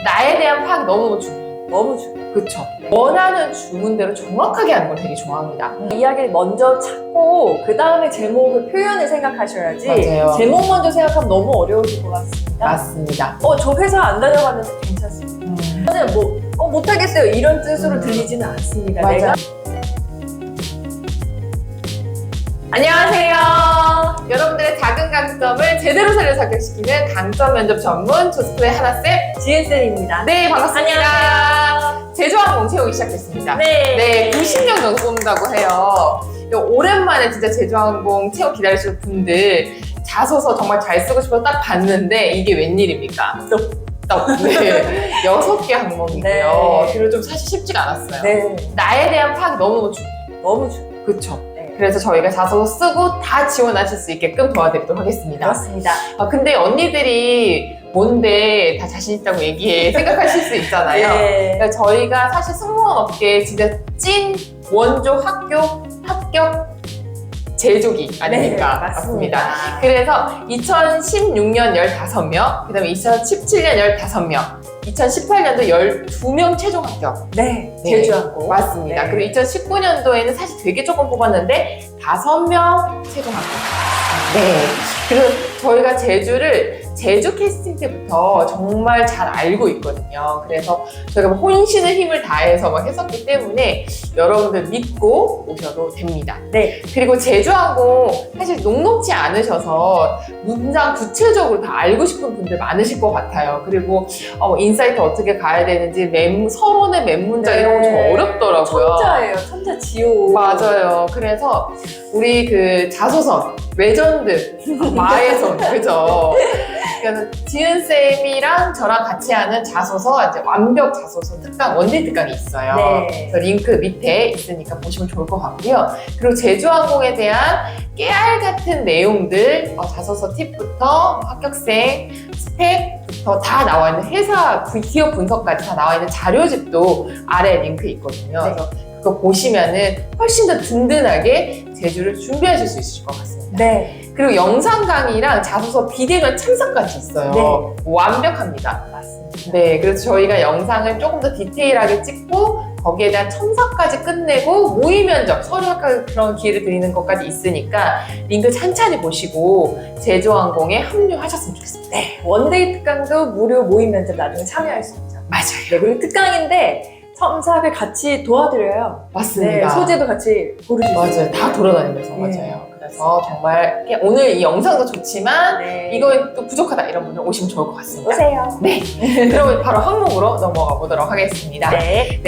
나에 대한 파악이 너무 중요해요. 너무 중요해요. 그쵸? 원하는 주문대로 정확하게 하는 걸 되게 좋아합니다. 이야기를 먼저 찾고 그 다음에 제목을 표현을 생각하셔야지. 맞아요. 제목 먼저 생각하면 너무 어려우실 것 같습니다. 맞습니다. 저 회사 안 다녀가면서 괜찮습니다. 저는 못하겠어요 이런 뜻으로 들리지는 않습니다. 맞아요. 내가 안녕하세요. 여러분들의 작은 강점을 제대로 살려 작용시키는 강점 면접 전문 조스코의 하나쌤. 지은쌤입니다. 네, 반갑습니다. 안녕하세요. 제주항공 채우기 시작했습니다. 네. 90명 정도 뽑는다고 해요. 오랜만에 진짜 제주항공 채용 기다리시는 분들 자소서 정말 잘 쓰고 싶어서 딱 봤는데 이게 웬일입니까? 네, 6개 항목이고요. 네. 그리고 좀 사실 쉽지가 않았어요. 네. 나에 대한 파악이 너무 중요해요. 너무 중요해요. 그쵸? 네. 그래서 저희가 자소서 쓰고 다 지원하실 수 있게끔 도와드리도록 하겠습니다. 그렇습니다. 근데 언니들이 뭔데 다 자신 있다고 생각하실 수 있잖아요. 네. 그러니까 저희가 사실 승무원 업계에 진짜 찐 원조 합격 제조기 아닙니까? 네, 맞습니다. 그래서 2016년 15명, 그 다음에 2017년 15명, 2018년도 12명 최종 합격. 네. 네. 제주항공. 맞습니다. 네. 그리고 2019년도에는 사실 되게 조금 뽑았는데 5명 최종 합격. 네. 그리고 저희가 제주 캐스팅 때부터 정말 잘 알고 있거든요. 그래서 저희가 혼신의 힘을 다해서 막 했었기 때문에 여러분들 믿고 오셔도 됩니다. 네. 그리고 제주항공 사실 녹록지 않으셔서 문장 구체적으로 다 알고 싶은 분들 많으실 것 같아요. 그리고 인사이트 어떻게 가야 되는지 서론의 멘문장 이런 거 좀 어렵더라고요. 천자예요. 천자 지호. 맞아요. 그래서 우리 그 자소서 레전드 마에손 그죠? 그래서 지은쌤이랑 저랑 같이 하는 자소서 이제 완벽 자소서 특강 원딜 특강이 있어요. 네. 그래서 링크 밑에 있으니까 보시면 좋을 것 같고요. 그리고 제주항공에 대한 깨알 같은 내용들 자소서 팁부터 합격생 스펙부터 다 나와 있는 회사 기업 분석까지 다 나와 있는 자료집도 아래 링크 있거든요. 네. 그래서 그거 보시면은 훨씬 더 든든하게 제주를 준비하실 수 있으실 것 같습니다. 네. 그리고 영상 강의랑 자소서 비대면 참석까지 있어요. 네. 완벽합니다. 맞습니다. 네, 그래서 저희가 영상을 조금 더 디테일하게 찍고 거기에 대한 첨삭까지 끝내고 모의 면접, 서류 합격 그런 기회를 드리는 것까지 있으니까 링크 찬찬히 보시고 제주항공에 합류하셨으면 좋겠습니다. 네. 원데이 특강도 무료 모의 면접 나중에 참여할 수 있죠. 맞아요. 네. 그리고 특강인데 첨삭을 같이 도와드려요. 맞습니다. 네. 소재도 같이 고를 수 있어요. 맞아요. 다 돌아다니면서 네. 맞아요. 그래서 정말 오늘 이 영상도 좋지만 네. 이거 또 부족하다 이런 분들 오시면 좋을 것 같습니다. 오세요. 네. 그러면 바로 항목으로 넘어가 보도록 하겠습니다. 네.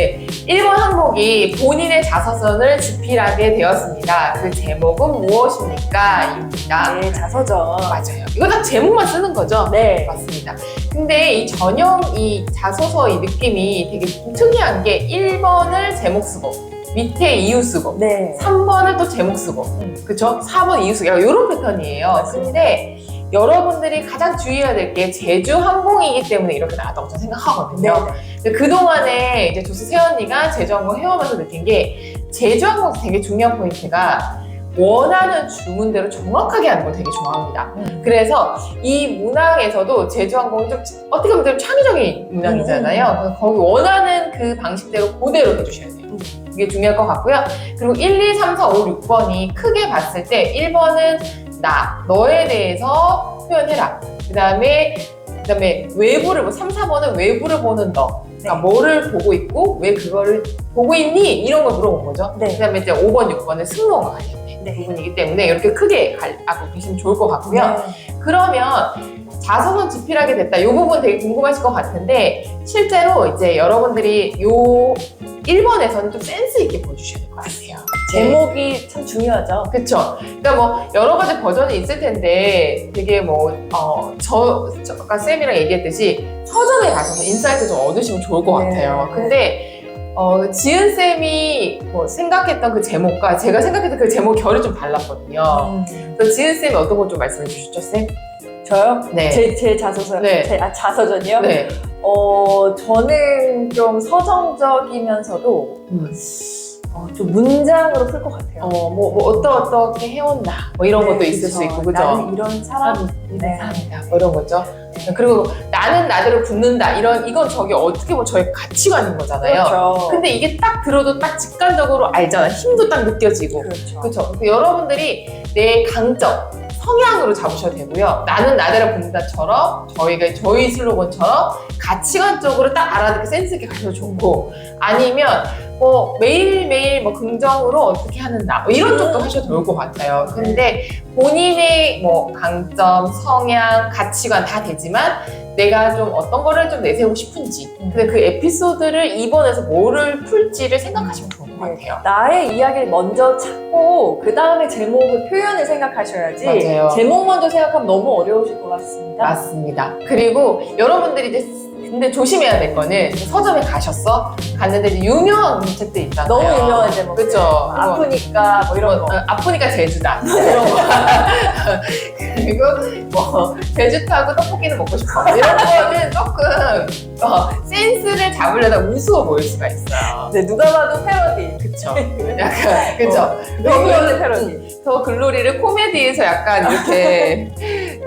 1번 항목이 본인의 자서전을 집필하게 되었습니다. 그 제목은 무엇입니까? 입니다. 네. 자서전. 맞아요. 이거 다 제목만 쓰는 거죠? 네. 맞습니다. 근데 이 전형 이 자소서 이 느낌이 되게 좀 특이한 게 1번을 제목 쓰고 밑에 이유 쓰고 네. 3번을 또 제목 쓰고 그쵸? 4번 이유 쓰고 이런 패턴이에요. 맞습니다. 근데 여러분들이 가장 주의해야 될 게 제주항공이기 때문에 이렇게 나왔다고 저는 생각하거든요. 근데 그동안에 이제 조스 세언니가 제주항공 해오면서 느낀 게 제주항공에서 되게 중요한 포인트가 원하는 주문대로 정확하게 하는 걸 되게 좋아합니다. 그래서 이 문항에서도 제주항공이 좀 어떻게 보면 좀 창의적인 문항이잖아요. 그래서 거기 원하는 그 방식대로 그대로 해주셔야 돼요. 이게 중요할 것 같고요. 그리고 1, 2, 3, 4, 5, 6번이 크게 봤을 때 1번은 너에 대해서 표현해라. 그 다음에 외부를 3, 4번은 외부를 보는 너. 그러니까 뭐를 보고 있고 왜 그거를 보고 있니? 이런 걸 물어본 거죠. 네. 그 다음에 이제 5번, 6번은 승무원과 관련된 부분이기 때문에 이렇게 크게 알고 계시면 좋을 것 같고요. 그러면 자서전 집필하게 됐다. 이 부분 되게 궁금하실 것 같은데 실제로 이제 여러분들이 요 1번에서는 좀 센스 있게 보여주셔야 될 것 같아요. 제목이 참 중요하죠. 그쵸. 그러니까 뭐 여러 가지 버전이 있을 텐데 되게 아까 쌤이랑 얘기했듯이 서점에 가셔서 인사이트 좀 얻으시면 좋을 것 네. 같아요. 근데 지은쌤이 생각했던 그 제목과 제가 생각했던 그 제목 결이 좀 달랐거든요. 그래서 지은쌤이 어떤 거 좀 말씀해 주시죠, 쌤? 저요? 네. 제 자소서요? 네. 자서전이요? 네. 저는 좀 서정적이면서도 좀 문장으로 풀 것 같아요. 어떻게 해왔나. 이런 것도 있을 수 있고, 그죠? 나는 이런 사람, 이런 네. 사람이다. 이런 거죠. 그리고 나는 나대로 붙는다 이건 저기 어떻게 보면 저의 가치관인 거잖아요. 그렇죠. 근데 이게 딱 들어도 딱 직관적으로 알잖아. 힘도 딱 느껴지고. 그렇죠. 그렇죠. 여러분들이 내 강점, 성향으로 잡으셔도 되고요. 나는 나대로 붙는다처럼 저희 슬로건처럼 가치관적으로 딱 알아듣게 센스 있게 가셔도 좋고, 아니면 뭐 매일매일 뭐 긍정으로 어떻게 하는 나 이런 쪽도 하셔도 좋을 것 같아요. 근데 본인의 뭐 강점, 성향, 가치관 다 되지만 내가 좀 어떤 거를 좀 내세우고 싶은지, 근데 그 에피소드를 이번에서 뭐를 풀지를 생각하시면 좋을 것 같아요. 나의 이야기를 먼저 찾고 그 다음에 제목을 표현을 생각하셔야지. 맞아요. 제목 먼저 생각하면 너무 어려우실 것 같습니다. 맞습니다. 그리고 여러분들이 이제 근데 조심해야 될 거는 서점에 갔는데 이제 유명한 책들 있잖아요. 너무 유명한 제목. 그쵸. 아프니까 뭐 이런 거. 아프니까 제주다. 이런 거. 그리고 뭐 제주 타고 떡볶이는 먹고 싶어. 이런 거는 조금 센스를 잡으려다 우스워 보일 수가 있어요. 네, 누가 봐도 패러디. 그쵸. 약간 그쵸. 너무 연애 패러디. 더 글로리를 코미디에서 약간 이렇게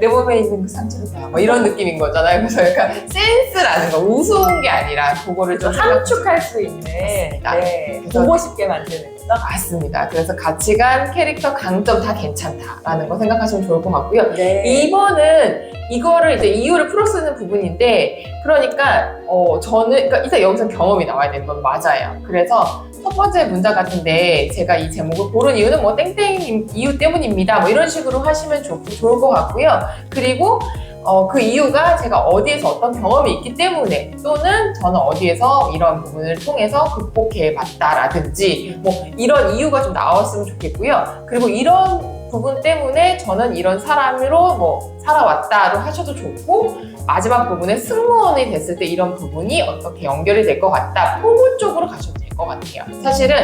내 몸에 있는 그 상처를 봐. 뭐 이런 느낌인 거잖아요. 그래서 약간 센스라는 거, 우스운 게 아니라 그거를 좀 함축할 수 있는. 맞습니다. 네, 그래서- 보고 싶게 만드는 거죠. 맞습니다. 그래서 가치관, 캐릭터, 강점 다 괜찮다라는 거 생각하시면 좋을 것 같고요. 네. 2번은 이거를 이제 이유를 풀어 쓰는 부분인데, 그러니까 그러니까 일단 여기서 경험이 나와야 되는 건 맞아요. 그래서 첫 번째 문장 같은데 제가 이 제목을 고른 이유는 뭐 땡땡 이유 때문입니다. 뭐 이런 식으로 하시면 좋을 것 같고요. 그리고 그 이유가 제가 어디에서 어떤 경험이 있기 때문에, 또는 저는 어디에서 이런 부분을 통해서 극복해 봤다라든지 뭐 이런 이유가 좀 나왔으면 좋겠고요. 그리고 이런 부분 때문에 저는 이런 사람으로 뭐 살아왔다로 하셔도 좋고, 마지막 부분에 승무원이 됐을 때 이런 부분이 어떻게 연결이 될 것 같다, 포부 쪽으로 가셔도 될 것 같아요. 사실은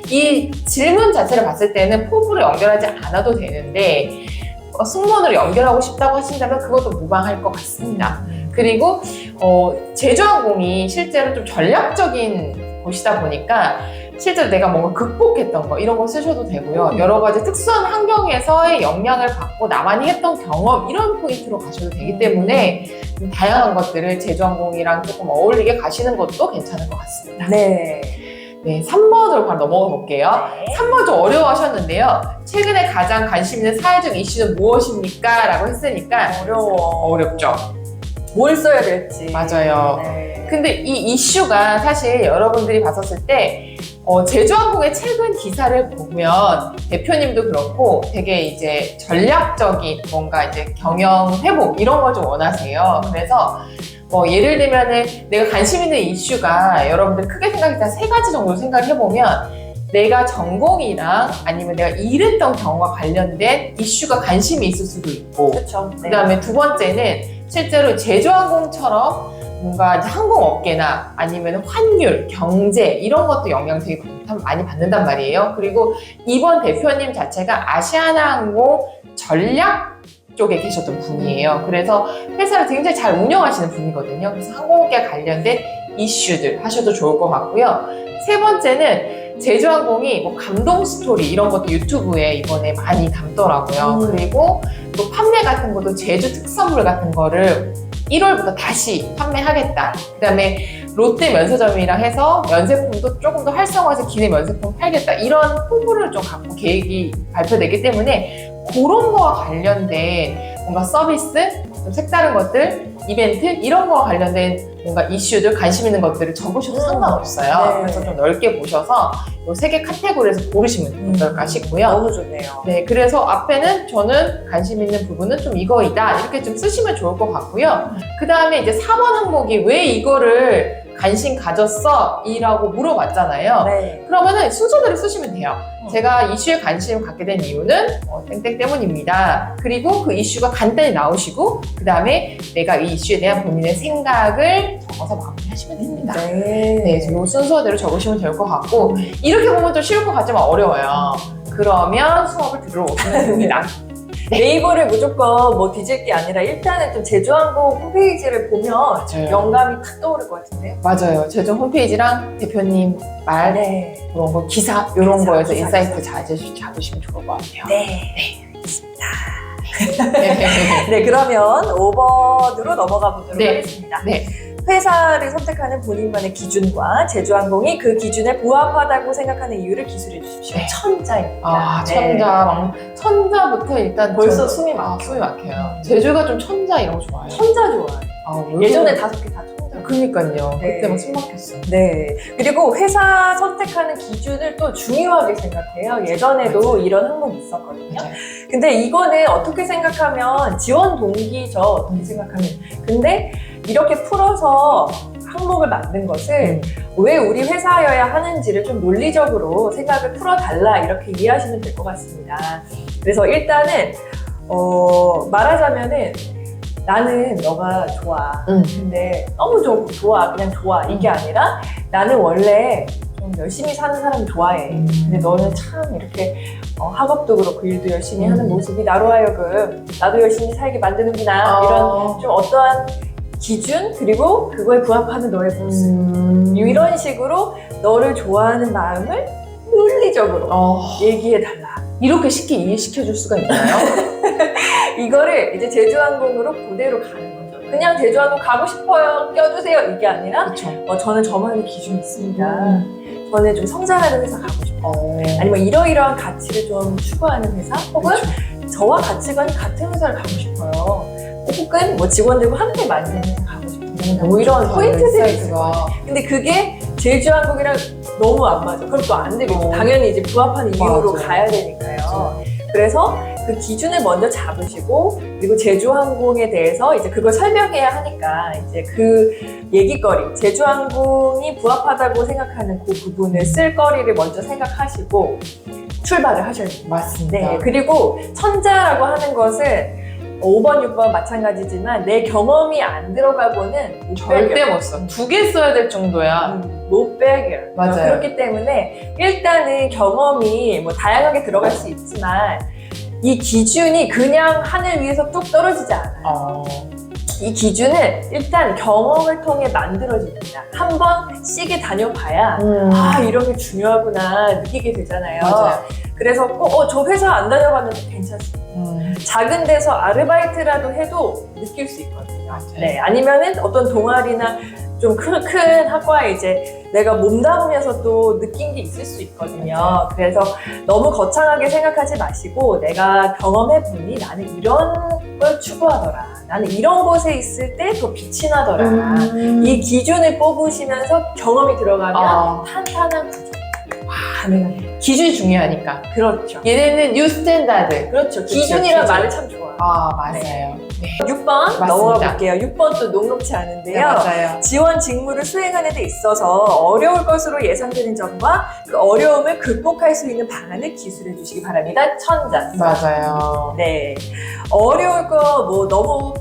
이 질문 자체를 봤을 때는 포부를 연결하지 않아도 되는데 승무원으로 연결하고 싶다고 하신다면 그것도 무방할 것 같습니다. 그리고 제주항공이 실제로 좀 전략적인 곳이다 보니까 실제로 내가 뭔가 극복했던 거 이런 거 쓰셔도 되고요. 여러 가지 특수한 환경에서의 영향을 받고 나만이 했던 경험 이런 포인트로 가셔도 되기 때문에 좀 다양한 것들을 제주항공이랑 조금 어울리게 가시는 것도 괜찮을 것 같습니다. 네. 네, 3번으로 바로 넘어가 볼게요. 3번 좀 어려워하셨는데요. 최근에 가장 관심 있는 사회적 이슈는 무엇입니까? 라고 했으니까 어렵죠. 뭘 써야 될지. 맞아요. 네. 근데 이 이슈가 사실 여러분들이 봤었을 때 제주항공의 최근 기사를 보면 대표님도 그렇고 되게 이제 전략적인 뭔가 이제 경영 회복 이런 걸 좀 원하세요. 그래서 예를 들면은 내가 관심 있는 이슈가 여러분들 크게 생각했다 3가지 정도 생각을 해보면 내가 전공이랑 아니면 내가 일했던 경험과 관련된 이슈가 관심이 있을 수도 있고, 그렇죠. 네. 그다음에 2번째는 실제로 제주항공처럼 뭔가 이제 항공업계나 아니면 환율, 경제 이런 것도 영향 되게 많이 받는단 말이에요. 그리고 이번 대표님 자체가 아시아나항공 전략 쪽에 계셨던 분이에요. 그래서 회사를 굉장히 잘 운영하시는 분이거든요. 그래서 항공업계 관련된 이슈들 하셔도 좋을 것 같고요. 3번째는 제주항공이 뭐 감동 스토리 이런 것도 유튜브에 이번에 많이 담더라고요. 그리고 또 판매 같은 것도 제주 특산물 같은 거를 1월부터 다시 판매하겠다. 그다음에 롯데 면세점이랑 해서 면세품도 조금 더 활성화해서 기내 면세품 팔겠다. 이런 홍보를 좀 갖고 계획이 발표되기 때문에 그런 거와 관련된 뭔가 서비스, 좀 색다른 것들, 이벤트 이런 거와 관련된 뭔가 이슈들, 관심 있는 것들을 적으셔도 상관없어요. 네. 그래서 좀 넓게 보셔서 이 3개 카테고리에서 고르시면 어떨까 싶고요. 너무 좋네요. 네, 그래서 앞에는 저는 관심 있는 부분은 좀 이거이다 이렇게 좀 쓰시면 좋을 것 같고요. 그 다음에 이제 4번 항목이 왜 이거를 관심 가졌어? 이라고 물어봤잖아요. 네. 그러면은 순서대로 쓰시면 돼요. 제가 이슈에 관심을 갖게 된 이유는 땡땡 때문입니다. 그리고 그 이슈가 간단히 나오시고 그 다음에 내가 이 이슈에 대한 본인의 생각을 적어서 마무리하시면 됩니다. 네. 네, 이 순서대로 적으시면 될 것 같고 이렇게 보면 좀 쉬울 것 같지만 어려워요. 그러면 수업을 들어오시면 됩니다. 네이버를 무조건 뭐 뒤질 게 아니라 일단은 좀 제주항공 홈페이지를 보면 맞아요. 영감이 탁 떠오를 것 같은데요. 맞아요. 제주 홈페이지랑 대표님 말 네. 그런 거 기사 이런 기사, 거에서 기사, 인사이트 잡으시면 좋을 것 같아요. 네. 알겠습니다. 네, 그러면 5번으로 넘어가 보도록 네. 하겠습니다. 네. 회사를 선택하는 본인만의 기준과 제주항공이 그 기준에 부합하다고 생각하는 이유를 기술해 주십시오. 네. 천자입니다. 아, 네. 천자부터 일단 벌써 저- 숨이 막혀. 숨이 막혀요. 제주가 좀 천자 이런 거 좋아해요. 천자 좋아요. 아, 왜 예전에 그래? 5개 다 천자. 그니까요. 네. 그때 막 숨 막혔어. 네. 그리고 회사 선택하는 기준을 또 중요하게 생각해요. 예전에도 맞아요. 이런 항목이 있었거든요. 맞아요. 근데 이거는 어떻게 생각하면 지원 동기죠. 어떻게 생각하면. 근데 이렇게 풀어서 항목을 만든 것을 왜 우리 회사여야 하는지를 좀 논리적으로 생각을 풀어달라 이렇게 이해하시면 될 것 같습니다. 그래서 일단은 말하자면은 나는 너가 좋아. 근데 너무 좋아. 그냥 좋아. 이게 아니라 나는 원래 좀 열심히 사는 사람 좋아해. 근데 너는 참 이렇게 학업도 그렇고 일도 열심히 하는 모습이 나로 하여금 나도 열심히 살게 만드는구나. 이런 좀 어떠한 기준 그리고 그거에 부합하는 너의 모습 이런 식으로 너를 좋아하는 마음을 논리적으로 얘기해달라. 이렇게 쉽게 이해시켜줄 수가 있나요? 이거를 이제 제주항공으로 그대로 가는 거죠. 그냥 제주항공 가고 싶어요. 껴주세요. 이게 아니라 그렇죠. 저는 저만의 기준이 있습니다. 저는 좀 성장하는 회사 가고 싶어요. 아니면 이러이러한 가치를 좀 추구하는 회사 혹은 저와 가치관이 같은 회사를 가고 싶어요. 혹은 뭐 직원들과 함께 만드는 회사 가고 싶어요. 뭐 이런 포인트들이 있어요. 근데 그게 제주항공이랑 너무 안 맞아. 그럼 또 안 되겠죠. 당연히 이제 부합하는 이유로 맞아. 가야 되니까요. 그래서 그 기준을 먼저 잡으시고 그리고 제주항공에 대해서 이제 그걸 설명해야 하니까 이제 그 얘기거리 제주항공이 부합하다고 생각하는 그 부분을 쓸 거리를 먼저 생각하시고 출발을 하셔야 돼요. 맞습니다. 네, 그리고 천자라고 하는 것은 5번, 6번 마찬가지지만 내 경험이 안 들어가고는 못 절대 배겨요. 못 써. 2개 써야 될 정도야. 못 배겨요. 맞아요. 그렇기 때문에 일단은 경험이 뭐 다양하게 들어갈 수 있지만 이 기준이 그냥 하늘 위에서 뚝 떨어지지 않아요. 이 기준은 일단 경험을 통해 만들어집니다. 한번 시게 다녀봐야 아 이런 게 중요하구나 느끼게 되잖아요. 맞아요. 그래서 꼭 저 회사 안 다녀봤는데 괜찮습니다. 작은 데서 아르바이트라도 해도 느낄 수 있거든요. 맞아요. 네, 아니면은 어떤 동아리나 좀 큰 학과에 이제 내가 몸담으면서 또 느낀 게 있을 수 있거든요. 그래서 너무 거창하게 생각하지 마시고 내가 경험해보니 나는 이런 걸 추구하더라. 나는 이런 곳에 있을 때 더 빛이 나더라. 이 기준을 뽑으시면서 경험이 들어가면 탄탄한 구조 가능합니다. 기준이 중요하니까. 그렇죠. 얘네는 뉴 스탠다드. 그렇죠. 그쵸, 기준이란 기준. 말을 참 좋아요. 맞아요. 네. 6번 맞습니다. 넘어가 볼게요. 6번 또 녹록치 네, 않은데요. 맞아요. 지원 직무를 수행하는 데 있어서 어려울 것으로 예상되는 점과 그 어려움을 극복할 수 있는 방안을 기술해 주시기 바랍니다. 천자. 맞아요. 네. 어려울 거 뭐 너무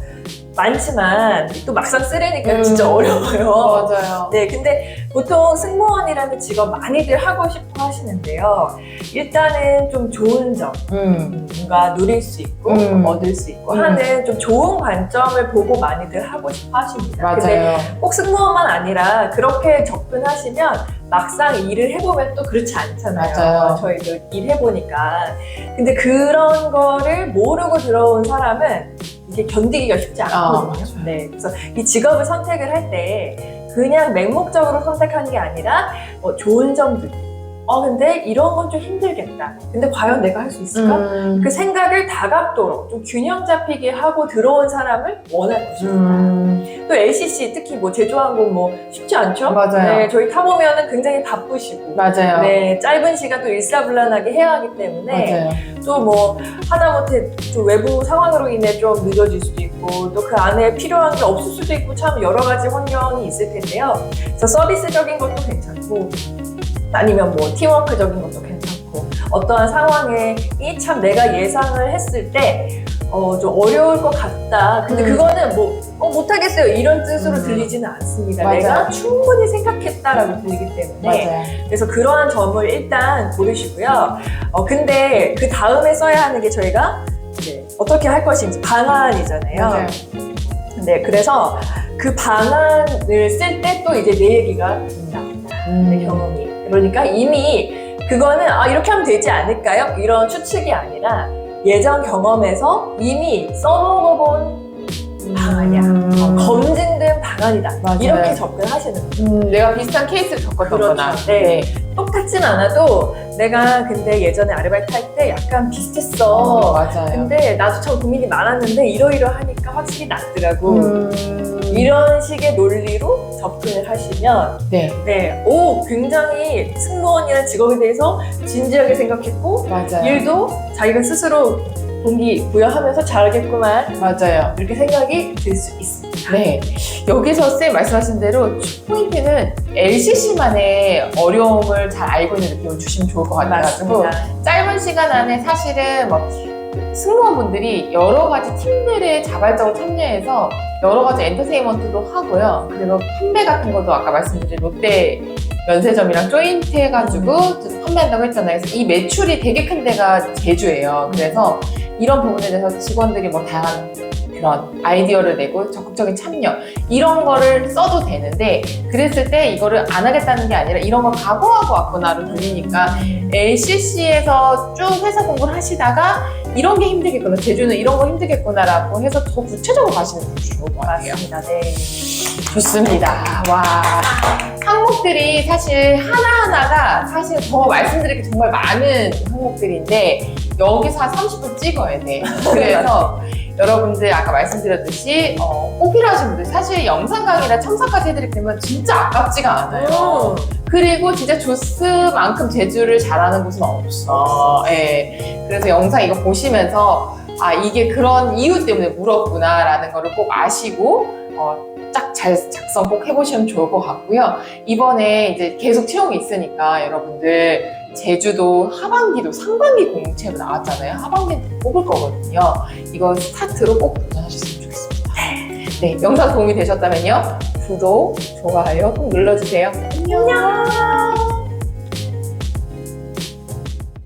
많지만 또 막상 쓰려니까 진짜 어려워요. 맞아요. 네, 근데 보통 승무원이라는 직업 많이들 하고 싶어 하시는데요. 일단은 좀 좋은 점, 뭔가 누릴 수 있고 얻을 수 있고 하는 좀 좋은 관점을 보고 많이들 하고 싶어 하십니다. 근데 맞아요. 꼭 승무원만 아니라 그렇게 접근하시면 막상 일을 해보면 또 그렇지 않잖아요. 맞아요. 저희도 일해보니까. 근데 그런 거를 모르고 들어온 사람은 이게 견디기가 쉽지 않거든요. 맞아요. 네, 그래서 이 직업을 선택을 할 때 그냥 맹목적으로 선택하는 게 아니라 좋은 점들. 근데 이런 건 좀 힘들겠다. 근데 과연 내가 할 수 있을까? 그 생각을 다각도로 좀 균형 잡히게 하고 들어온 사람을 원할 것입니다. 또 LCC 특히 뭐 제주항공 쉽지 않죠? 맞아요. 네, 저희 타보면은 굉장히 바쁘시고. 맞아요. 네, 짧은 시간 또 일사불란하게 해야 하기 때문에 맞아요. 또 하다못해 좀 외부 상황으로 인해 좀 늦어질 수도 있고 또 그 안에 필요한 게 없을 수도 있고 참 여러 가지 환경이 있을 텐데요. 그래서 서비스적인 것도 괜찮고 아니면 팀워크적인 것도 괜찮고 어떠한 상황에 참 내가 예상을 했을 때 좀 어려울 것 같다. 근데 그거는 못하겠어요. 이런 뜻으로 들리지는 않습니다. 맞아요. 내가 충분히 생각했다라고 들리기 때문에 맞아요. 그래서 그러한 점을 일단 고르시고요. 근데 그 다음에 써야 하는 게 저희가 이제 어떻게 할 것인지 방안이잖아요. 맞아요. 네, 그래서 그 방안을 쓸 때 또 이제 내 얘기가 나옵니다. 내 경험이. 그러니까 이미 그거는 이렇게 하면 되지 않을까요? 이런 추측이 아니라 예전 경험에서 이미 써먹어본 방안이야. 검증된 방안이다. 맞아요. 이렇게 접근하시는 거예요. 내가 비슷한 케이스를 겪었던 거나. 그렇죠. 네. 똑같진 않아도 내가 근데 예전에 아르바이트 할 때 약간 비슷했어. 맞아요. 근데 나도 참 고민이 많았는데 이러이러하니까 확실히 낫더라고. 이런 식의 논리로 접근을 하시면 네. 굉장히 승무원이라는 직업에 대해서 진지하게 생각했고 맞아요. 일도 자기가 스스로 동기 부여하면서 잘하겠구만 맞아요. 이렇게 생각이 들 수 있습니다. 네. 여기서 쌤 말씀하신 대로 포인트는 LCC만의 어려움을 잘 알고 있는 느낌을 주시면 좋을 것 같아가지고 짧은 시간 안에 사실은 뭐 승무원분들이 여러 가지 팀들에 자발적으로 참여해서 여러 가지 엔터테인먼트도 하고요. 그리고 판매 같은 것도 아까 말씀드린 롯데 면세점이랑 조인트 해가지고 판매한다고 했잖아요. 그래서 이 매출이 되게 큰 데가 제주예요. 그래서 이런 부분에 대해서 직원들이 뭐 다양한 그런 아이디어를 내고 적극적인 참여 이런 거를 써도 되는데 그랬을 때 이거를 안 하겠다는 게 아니라 이런 걸 각오하고 왔구나로 들리니까 LCC에서 쭉 회사 공부를 하시다가 이런 게 힘들겠구나 제주는 이런 거 힘들겠구나라고 해서 더 구체적으로 가시는 게 좋을 것 같아요. 맞습니다. 네. 좋습니다. 와 항목들이 사실 하나하나가 사실 더 말씀드릴 게 정말 많은 항목들인데 여기서 한 30분 찍어야 돼. 그래서 여러분들 아까 말씀드렸듯이 꼭 필요하신 분들 사실 영상 강의나 첨삭까지 해드리게 되면 진짜 아깝지가 않아요. 그리고 진짜 조스만큼 제주를 잘하는 곳은 없어. 예. 그래서 영상 이거 보시면서 아 이게 그런 이유 때문에 물었구나라는 거를 꼭 아시고 딱 잘 작성 꼭 해보시면 좋을 것 같고요. 이번에 이제 계속 채용이 있으니까 여러분들 제주도 하반기도 상반기 공채로 나왔잖아요. 하반기는 뽑을 거거든요. 이거 스타트로 꼭 도전하셨으면 좋겠습니다. 네, 영상 도움이 되셨다면요. 구독, 좋아요 꼭 눌러주세요. 안녕.